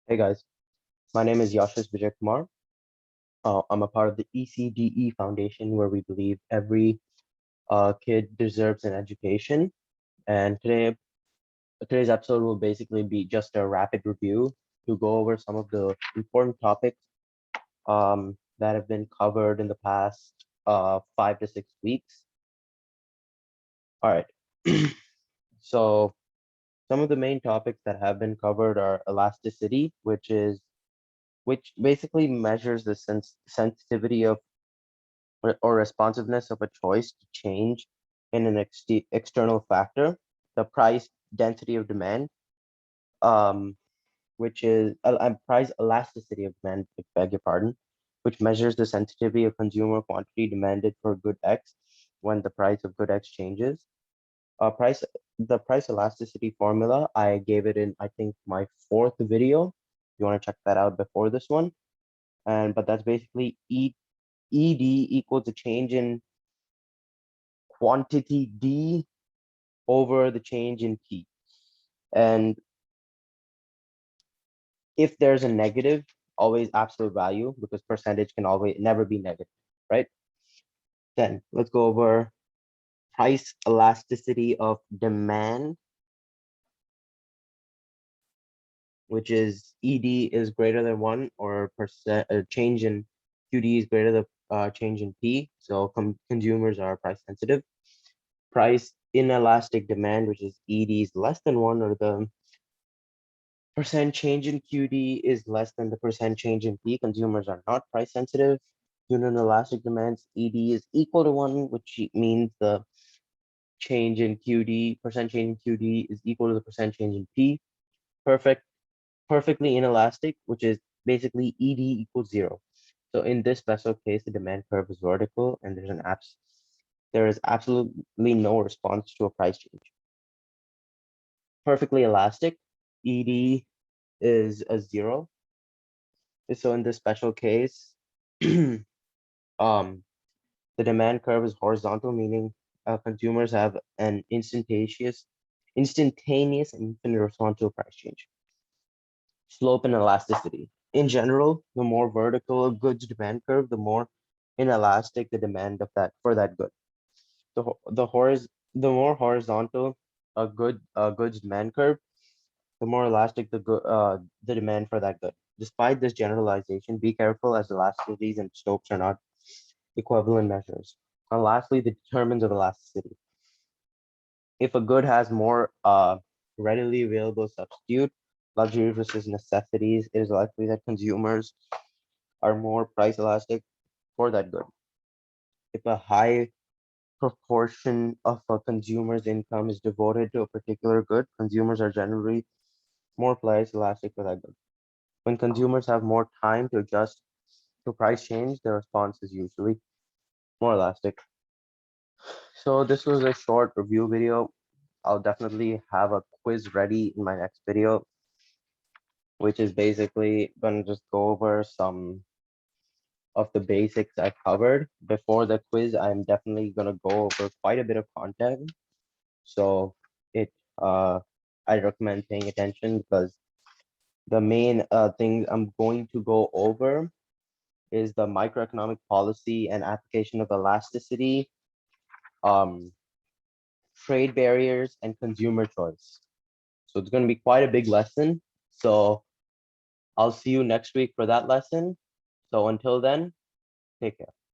Hey guys, my name is Yashish Vijay Kumar. I'm a part of the ECDE Foundation, where we believe every kid deserves an education. And today's episode will basically be just a rapid review to go over some of the important topics that have been covered in the past 5 to 6 weeks. All right. So some of the main topics that have been covered are elasticity, which basically measures the sensitivity of or responsiveness of a choice to change in an external factor, the price density of demand, um, which is price elasticity of demand, I beg your pardon, which measures the sensitivity of consumer quantity demanded for good X when the price of good X changes. The price elasticity formula, I gave it in, I think, my fourth video. You want to check that out before this one. But that's basically ED equals the change in quantity D over the change in P. And if there's a negative, always absolute value, because percentage can always never be negative, right? Then let's go over price elasticity of demand, which is ED is greater than 1, or change in QD is greater than change in P. So consumers are price sensitive. Price inelastic demand, which is ED is less than 1, or the percent change in QD is less than the percent change in P. Consumers are not price sensitive. Inelastic demands, ED is equal to 1, which means the change in QD, percent change in QD is equal to the percent change in P. Perfectly inelastic, which is basically ED equals 0. So in this special case, the demand curve is vertical, and there is absolutely no response to a price change. Perfectly elastic, ED is a 0. So in this special case, the demand curve is horizontal, meaning consumers have an instantaneous and infinite response to a price change. Slope and elasticity. In general, the more vertical a goods demand curve, the more inelastic the demand of that for that good. The more horizontal a goods demand curve, the more elastic the demand for that good. Despite this generalization, be careful, as elasticities and slopes are not equivalent measures. And lastly, the determinants of elasticity. If a good has more readily available substitute, luxury versus necessities, it is likely that consumers are more price elastic for that good. If a high proportion of a consumer's income is devoted to a particular good, consumers are generally more price elastic for that good. When consumers have more time to adjust to price change, the response is usually more elastic. So this was a short review video. I'll definitely have a quiz ready in my next video, which is basically gonna just go over some of the basics I covered. Before the quiz, I'm definitely gonna go over quite a bit of content. So it I recommend paying attention, because the main thing I'm going to go over is the microeconomic policy and application of elasticity, um, trade barriers, and consumer choice. So it's going to be quite a big lesson. So I'll see you next week for that lesson. So until then, take care.